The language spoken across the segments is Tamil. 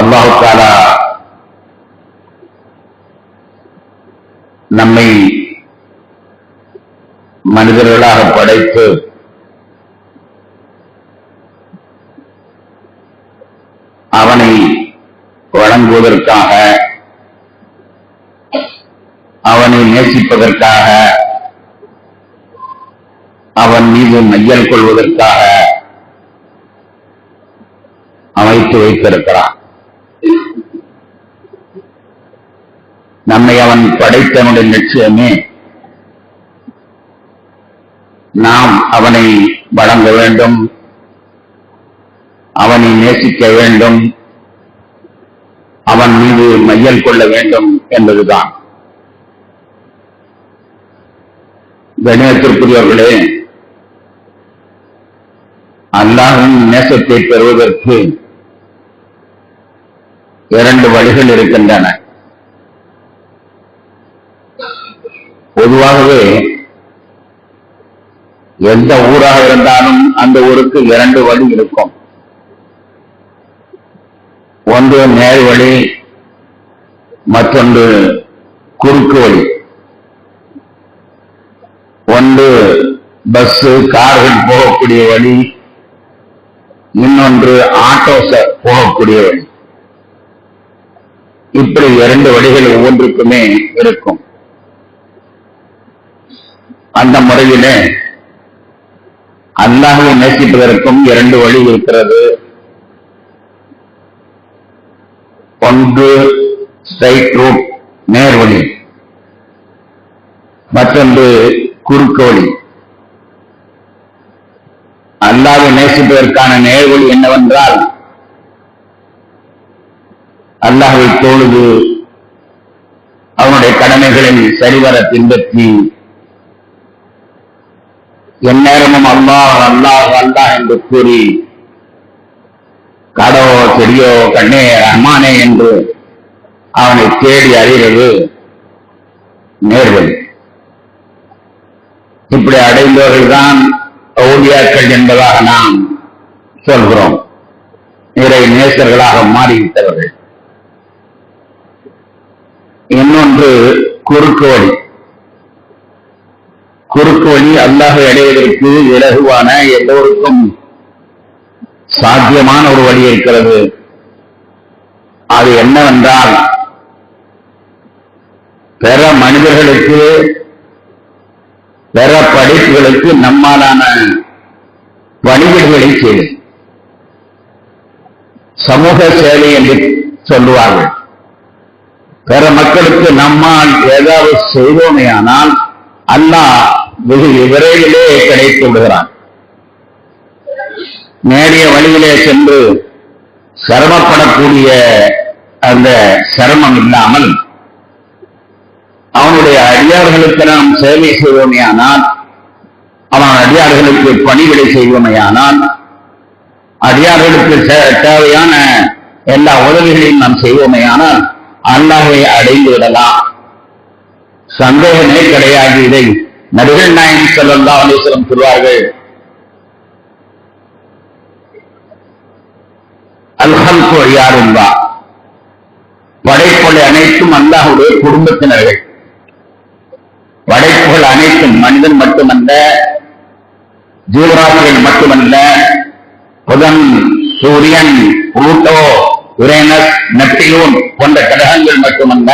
அல்லாஹ் தஆலா நம்மை மனிதர்களாக படைத்து அவனை வணங்குவதற்காக, அவனை நேசிப்பதற்காக, அவன் மீது மையல் கொள்வதற்காக அமைத்து வைத்திருக்கிறான். நம்மை அவன் படைத்தவனுடைய லட்சியமே நாம் அவனை வணங்க வேண்டும், அவனை நேசிக்க வேண்டும், அவன் மீது மையல் கொள்ள வேண்டும் என்பதுதான். கண்ணியத்திற்குரியவர்களே, அல்லாஹ்வின் நேசத்தை பெறுவதற்கு இரண்டு வழிகள் இருக்கின்றன. பொதுவாகவே எந்த ஊராக இருந்தாலும் அந்த ஊருக்கு இரண்டு வழி இருக்கும். ஒன்று நேர் வழி, மற்றொன்று குறுக்கு வழி. ஒன்று பஸ் கார்கள் போகக்கூடிய வழி, இன்னொன்று ஆட்டோஸ் போகக்கூடிய வழி. இப்படி இரண்டு வழிகள் ஒவ்வொன்றுக்குமே இருக்கும். அந்த முறையிலே அல்லாஹ்வை நேசிப்பதற்கும் இரண்டு வழி இருக்கிறது. ஒன்று ஸ்ட்ரைட் ரூட், நேர் வழி, மற்றொன்று குறுக்கு வழி. அல்லாஹ்வை நேசிப்பதற்கான நேர் வழி என்னவென்றால், அல்லாஹ்வை தொழுது அவனுடைய கடமைகளை சரிவர பின்பற்றி எந்நேரமும் அல்லாஹ் அல்லாஹ் அல்லாஹ் என்று கூறி கடோ செடியோ கண்ணே ரஹ்மானே என்று அவனை தேடி அறிவது நேர்வழி. இப்படி அடைந்தவர்கள்தான் அவுலியாக்கள் என்பதாக நாம் சொல்கிறோம். இறை நேசர்களாக மாறிவிட்டவர்கள். இன்னொன்று குறுக்கு வழி. குறுக்கு வழி அல்லாஹ்வை அடைவதற்கு இலகுவான, எல்லோருக்கும் சாத்தியமான ஒரு வழி இருக்கிறது. அது என்னவென்றால், பிற மனிதர்களுக்கு, பிற படைப்புகளுக்கு நம்மாலான வழிபாடுகளை செய்வது. சமூக சேவை என்று சொல்லுவார்கள். பிற மக்களுக்கு நம்மால் ஏதாவது செய்தோமையானால் அல்லாஹ் வெகு விரைவிலே கிடைத்து விடுகிறான். நேரிய வழியிலே சென்று சிரமப்படக்கூடிய அந்த சிரமம் இல்லாமல் அவனுடைய அடியார்களுக்கு நாம் சேவை செய்வோமையானால், அவன் அடியார்களுக்கு பணிகளை செய்வோமையானால், அடியார்களுக்கு தேவையான எல்லா உதவிகளையும் நாம் செய்வோமையானால் அல்லாஹ்வை அடைந்து விடலாம். சந்தேகமே கிடையாது. இதை நபிகள் நாயகம் ஸல்லல்லாஹு அலைஹி வஸல்லம் சொல்வார்கள், அல்-ஹல்கு இயாருல்லாஹ், படைப்புகள் அனைத்தும் அல்லாஹ்வுடைய குடும்பத்தினர்கள். படைப்புகள் அனைத்தும் மனிதன் மட்டுமல்ல, ஜீவராசிகள் மட்டுமல்ல, புதன், சூரியன், புளூட்டோ, யுரேனஸ், நெப்டியூன் போன்ற கிரகங்கள் மட்டுமல்ல,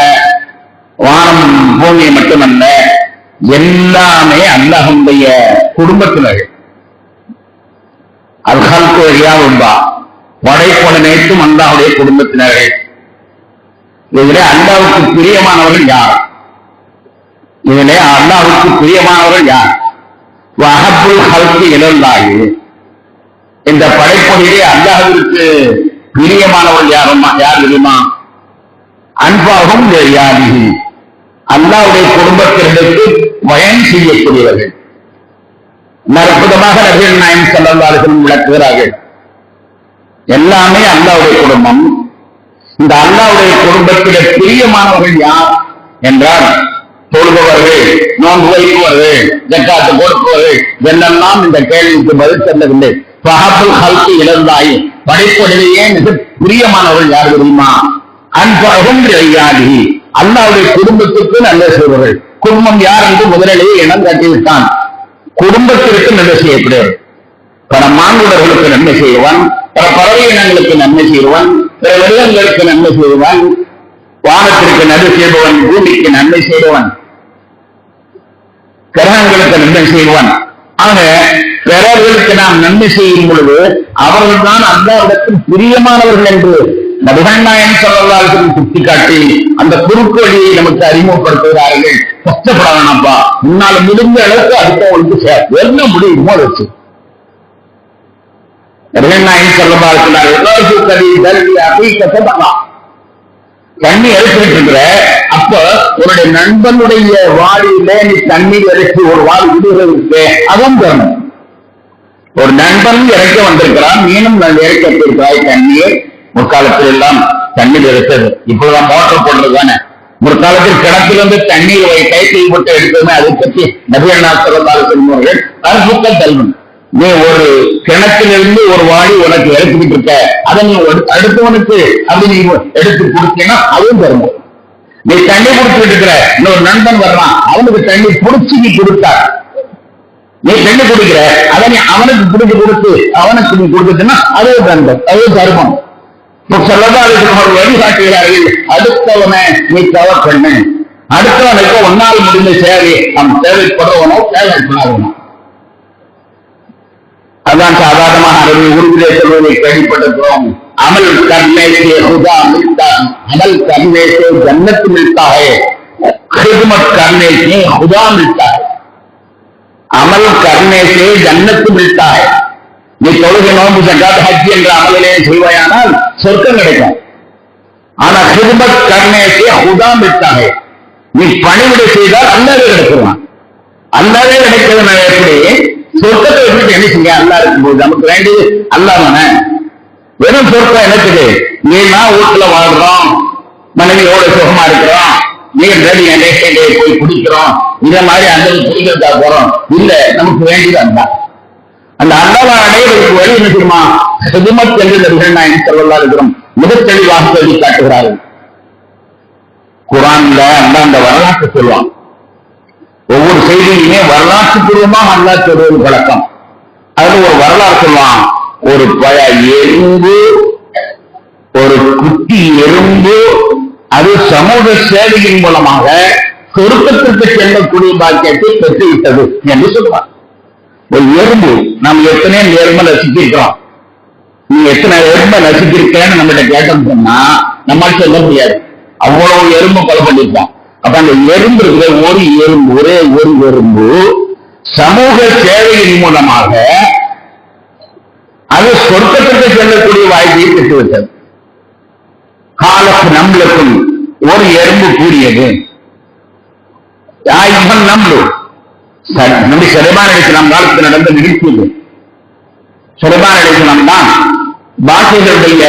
வானம் பூமி மட்டுமல்ல, எல்லாமே அல்லாஹ்வுடைய குடும்பத்தினர்கள். அல்-ஹல்கு இயாருல்லாஹ், படைப்புகள் அனைத்தும் அல்லாஹ்வுடைய குடும்பத்தினர்கள். இதிலே அல்லாஹ்வுக்கு பிரியமானவர்கள் யார்? இதிலே அல்லாஹ்வுக்கு பிரியமானவர்கள் யார்? வஹப்புல் ஹல்கி இலல்லாஹி, இந்த படைப்புகளிலே அல்லாஹ்விற்கு பிரியமானவர்கள் யார் தெரியுமா? அன்பாகும் யாரிஹி, அல்லாஹ்வுடைய குடும்பத்தினருக்கு பயன் செய்யக்கூடியவர்கள். அற்புதமாக நபிகள் நாயகம் ஸல்லல்லாஹு அலைஹி வஸல்லம் விளக்குகிறார்கள். எல்லாமே அல்லாஹ்வுடைய குடும்பம். இந்த அல்லாஹ்வுடைய குடும்பத்திலே பிரியமானவர்கள் யார் என்றால், தொழுபவர்கள், நோன்பு வைப்பவர்கள், ஜக்காத்து கொடுப்பவர்கள், இதெல்லாம் இந்த கேள்விக்கு பதில் சொல்லவில்லை. வஹப்புல் ஹல்கி இலல்லாஹி, படைப்புகளிலேயே மிக பிரியமானவர்கள் யார் தெரியுமா? அன்பகும் ஐயாதி, அல்லாவுடைய குடும்பத்துக்கு நல்ல செய்வர்கள். குடும்பம் யார் என்று முதலிலேயே இனம் காட்டிவிட்டான். குடும்பத்திற்கு நன்மை செய்யப்படுவார். பல மானுடர்களுக்கு நன்மை செய்வான், பல பறவை இனங்களுக்கு நன்மை செய்வான், பிற மிருகங்களுக்கு நன்மை செய்வான், வானத்திற்கு நன்மை செய்பவன், பூமிக்கு நன்மை செய்பவன், கிரகங்களுக்கு நன்மை செய்வான். ஆக பிறர்களுக்கு நாம் நன்மை செய்யும் பொழுது அவர்கள் தான் அல்லாஹ்விடத்தில் பிரியமானவர்கள் என்று நபிகள் நாயகம் ஸல்லல்லாஹு அலைஹி வஸல்லம் சுட்டிக்காட்டி அந்த குறுக்கு வழியை நமக்கு அறிமுகப்படுத்துகிறார்கள். கஷ்டப்பட வேணாம்ப்பா, முன்னால முடிஞ்ச அளவுக்கு அடுத்தவங்களுக்கு என்ன முடியுமோ வச்சு நபிகள் நாயகம் ஸல்லல்லாஹு அலைஹி வஸல்லம் தண்ணி எடுத்துட்டு இருக்கிற அப்ப உன்னுடைய நண்பனுடைய வாளியில நீ தண்ணீர் இறக்கி ஒரு வாள் விடுகிறது, அதுவும் தரணும். ஒரு நண்பன் இறக்க வந்திருக்கிறான், மீனும் இறக்க இருக்கிறாய் தண்ணீர். முற்காலத்தில் எல்லாம் தண்ணீர் எடுத்தது, இப்பதான் மோட்டர் போடுறது தானே. முற்காலத்தில் கிணத்திலிருந்து தண்ணீர் கைத்தை போட்டு எடுத்ததுமே அதை பற்றி நபிகள் நாயகம் ஸல்லல்லாஹு அலைஹி வஸல்லம் அவர்கள் அற்புதம் தருவன். நீ ஒரு கிணத்திலிருந்து ஒரு வாளி உனக்கு எடுத்துக்கிட்டு இருக்க, அதை நீ அடுத்தவனுக்கு அப்படி நீ எடுத்து கொடுத்தீங்கன்னா அதுவும் தருவோம். நீ தண்ணி குடிச்சுட்டு இருக்கிற இன்னொரு நண்பன் வர்றான், அவனுக்கு தண்ணி புடிச்சு நீ கொடுத்தார், நீ தண்ணி குடிக்கிற அதை நீ அவனுக்கு குடிச்சு கொடுத்து அவனுக்கு நீ கொடுத்துன்னா அதே நண்பன், அதே தர்மம். வழிகாட்டுகிறார்கள். அடுத்தவனை நீ கவர் பண்ணு, அடுத்தவனுக்கு ஒன்னால் முடிந்த சேவை அவன் தேவைப்படுறவனோ தேவைப்படாதவனோ. அதான் சாதாரணமாக அரபி உருவிலே சொல்வதை கேள்விப்பட்டிருக்கிறோம். அமல் கர்னே से खुदा मिलता, अमल करने से जन्नत मिलता है, खिदमत करने से खुदा मिलता है. अमल करने से जन्नत मिलता है. நீ தொழுகை, நோன்பு, ஜகாத், ஹஜ் என்ற அமலிலே செய்வாயானால் சொர்க்கம் கிடைக்கும். ஆனா खिदमत करने से खुदा मिलता है, நீ பணிவிடை செய்தால் அல்லாஹ்வே கிடைக்குவான். அல்லாஹ்வே கிடைக்கிறது எப்படி? சொர்க்கத்தை விட்டு என்ன செய்ய? அல்லாஹ் இருக்கும்போது நமக்கு வேண்டியது அல்லாஹ் தானே. வெறும் சொர்க்கம் என்னத்துக்கு? நீனா வீட்டுல வாழ்றோம், மனைவியோட சுகமா இருக்கிறோம், நீங்க போய் குடிக்கிறோம், இந்த மாதிரி அந்த குடிக்கிறதா போறோம் இல்ல. நமக்கு வேண்டியது அல்லா. அந்த அல்லாஹ் அடைவதற்கு வழி என்ன தெரியுமா? ஹிதமத் என்று நபிகள் நாயகம் ஸல்லல்லாஹு அலைஹி வஸல்லம் மிகத் தெளிவாக சொல்லி காட்டுகிறார்கள். குர்ஆன்ல அல்லாஹ் அந்த வரலாற்றை சொல்லுவான். ஒவ்வொரு செய்தியுமே வரலாற்று பூர்வமாக அல்லாஹ் சொல்வது பழக்கம். அதுல ஒரு வரலாறு சொல்லுவான். ஒரு எறும்பு, ஒரு குட்டி எறும்பு, அது சமூக சேவையின் மூலமாக சொர்க்கத்திற்கு செல்லக்கூடிய பாக்கியத்தை பெற்றுவிட்டது என்று சொல்லுவான். ஒரு எறும்பு, நாம் எத்தனை எறும்பை நசிச்சிருக்கிறோம், நீ எத்தனை எறும்பை நசிச்சிருக்கேன்னு நம்ம கேட்டோம் சொன்னா நம்மால் சொல்ல முடியாது. அவ்வளவு எறும்பு கொலை பண்ணிருக்கோம். அப்ப அந்த எறும்பு இருக்கிற ஒரு எறும்பு, ஒரே ஒரு எறும்பு சமூக சேவையின் மூலமாக அது சொர்க்கத்திற்கு செல்லக்கூடிய வாய்ப்பை பெற்றுவிட்டது. காலத்து நம்மளுக்கும் ஒரு எறும்பு கூறியது, நம்பு நம்பி சுலைமான் அலைஹிஸ்ஸலாம் காலத்தில் நடந்த நிகழ்ச்சி இது. சுலைமான் அலைஹிஸ்ஸலாம் தான் பாக்கியர்களுடைய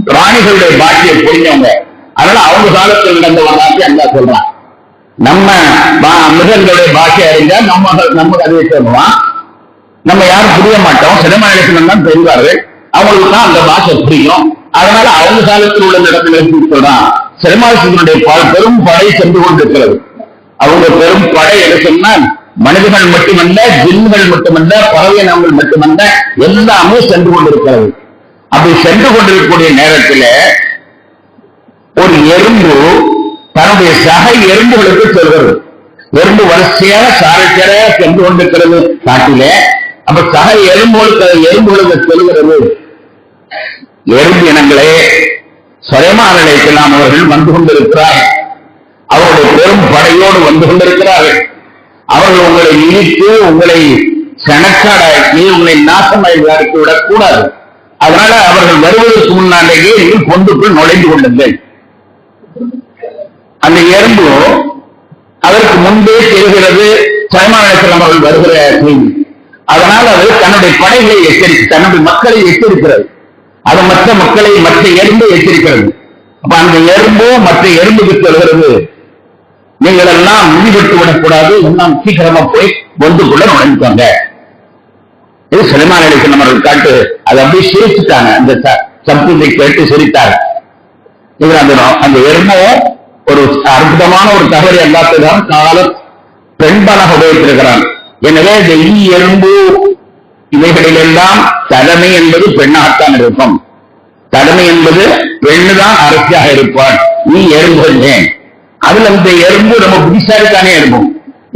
பிராணிகளுடைய பாக்கியை புரிஞ்சவங்க. அதனால அவங்க காலத்தில் நடந்த வரலாற்றை அல்லாஹ் சொல்றான். நம்ம மிருகங்களுடைய பாக்கியை அறிஞ்சா நம்ம கதையை சொல்லுவான். நம்ம யாரும் புரிய மாட்டோம். சுலைமான் அலைஹிஸ்ஸலாம் தான் தெரிவார்கள், அவங்களுக்கு தான் அந்த பாஷை புரியும். அதனால அவங்க காலத்தில் உள்ள நடந்த சொல்றான். சுலைமான் அலைஹிஸ்ஸலாமுடைய பெரும் படை சென்று கொண்டிருக்கிறது. அவங்க பெரும் படை எது சொன்னால் மனிதர்கள் மட்டுமல்ல, ஜின்கள் மட்டுமல்ல, பறவையினங்கள் மட்டுமல்ல, எல்லாமே சென்று கொண்டிருக்கிறது. அப்படி சென்று கொண்டிருக்கக்கூடிய நேரத்தில் ஒரு எறும்பு தன்னுடைய சக எறும்புகளுக்கு சொல்கிறது. எறும்பு வரிசையாக சாரச்சரையாக சென்று கொண்டிருக்கிறது காட்டிலே. அப்ப சக எறும்புகளுக்கு சொல்கிறது, எறும்பு இனங்களே, சுலைமான் அலைஹிஸ்ஸலாம் அவர்கள் வந்து கொண்டிருக்கிறார், அவருடைய பெரும் படையோடு வந்து கொண்டிருக்கிறார்கள். அவர்கள் உங்களை இழித்து, உங்களை கணக்காடாக்கி, உங்களை நாசமாக்கி விடக் கூடாது. அதனால அவர்கள் வருவதற்கு முன்னாலேயே நீங்கள் பொந்துக்குள் நுழைந்து கொள்ளுங்கள். அந்த எறும்பு அதற்கு முன்பே தெரிகிறது சுலைமான் அலைஹிஸ்ஸலாம் அவர்கள் வருகிற செய்தி. அதனால் அது தன்னுடைய படைகளை எச்சரித்து, தன்னுடைய மக்களை எச்சரிக்கிறது. அது மற்ற மக்களை, மற்ற எறும்பை எச்சரிக்கிறது. அப்ப அந்த எறும்பு மற்ற எறும்புக்கு சொல்கிறது, நீங்கள் எல்லாம் முடிவெட்டு விடக்கூடாது, இன்னும் சீக்கிரமா போய் பொந்துக்குள்ள நுழைஞ்சுக்கோங்க. இது சுலைமான் அலைஹிஸ்ஸலாம் அவர்கள் காட்டு. அதை அப்படியே சிரிச்சுட்டாங்க. அந்த சப்தத்தை கேட்டு சிரித்தார். இவர் அந்த எறும்போ ஒரு அற்புதமான ஒரு தகவலை எல்லாத்துதான் கால பெண்பாலாக உபயோகித்திருக்கிறான். எனவே இந்த ஈ எறும்பு இவைகளிலெல்லாம் தலைமை என்பது பெண்ணாகத்தான் இருக்கும். தலைமை என்பது பெண்ணுதான் அரசியாக இருப்பாள். நீ எறும்பு ஏன் அதுல இந்த எறும்பு நம்ம புத்திசாலித்தானே இருக்கும்.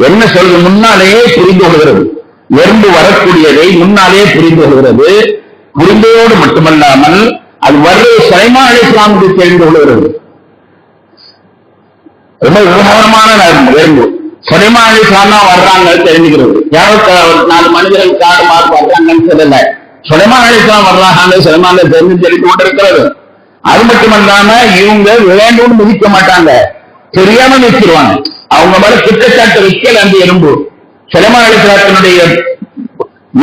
என்ன சொல்றது முன்னாலேயே புரிந்து கொள்கிறது. எறும்பு வரக்கூடியதை முன்னாலே புரிந்து கொள்கிறது. புரிந்ததோடு மட்டுமல்லாமல் அது வர்றது சுலைமான் அலைஹிஸ்ஸலாமுக்கு தெரிந்து கொள்கிறது. ரொம்ப விவகாரமான எறும்பு சுலைமான் அலைஹிஸ்ஸலாம் தான் வர்றாங்க தெரிஞ்சுக்கிறது. யாரோ 4 மனிதர்கள் காடு மாறு வர்றாங்கன்னு சொல்லல. சுலைமான் அலைஹிஸ்ஸலாம் வர்றாங்க சுலைமான் தெரிந்து கொண்டிருக்கிறது. அது மட்டுமல்லாம இவங்க வேண்டும்னு மிதிக்க மாட்டாங்க, தெரியாம நிறுத்திடுவாங்க. அவங்க மேல குற்றச்சாட்டு வைக்கல அந்த எறும்பு. சுலைமான் அலைஹிஸ்ஸலாத்தினுடைய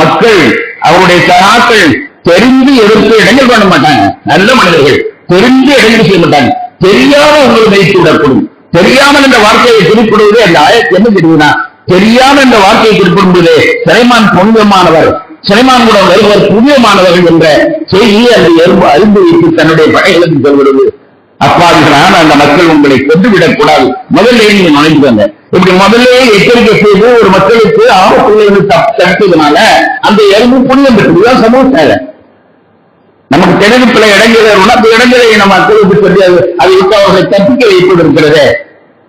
மக்கள் அவருடைய சகாக்கள் தெரிந்து எதிர்த்து இடைஞ்சல் பண்ண மாட்டாங்க. நல்ல மனிதர்கள் தெரிந்து இடைஞ்சல் செய்ய மாட்டாங்க. தெரியாம உங்களை வைத்து விடக்கூடும். தெரியாமல் இந்த வார்த்தையை குறிப்பிடுவது அந்த ஆயத்து என்ன தெரியுதுன்னா, தெரியாம இந்த வார்த்தையை குறிப்பிடும்போது சுலைமான் புனிதமானவர், சுலைமான் கூட வருவர் புனிதமானவர்கள் என்ற செய்தியை அந்த எறும்பு அறிந்து வைத்து தன்னுடைய படைகளுக்கு சொல்கிறது. அப்பாவிகளான அந்த மக்கள் உங்களை கொண்டுவிடக் கூடாது, முதல்ல நீங்க நுழைஞ்சுவாங்க. இப்படி முதல்ல எச்சரிக்கை செய்து ஒரு மக்களுக்கு ஆபத்துகளை தடுத்ததுனால அந்த எறும்பு புனிதம் பெற்றுதான் சமூக சேவை. நமக்கு தெரிந்து பல இடங்களில் அந்த இடங்களை நம்ம மக்களுக்கு சொல்லி அதை விட்டு அவர்களை தப்பிக்க வைப்பது இருக்கிறது.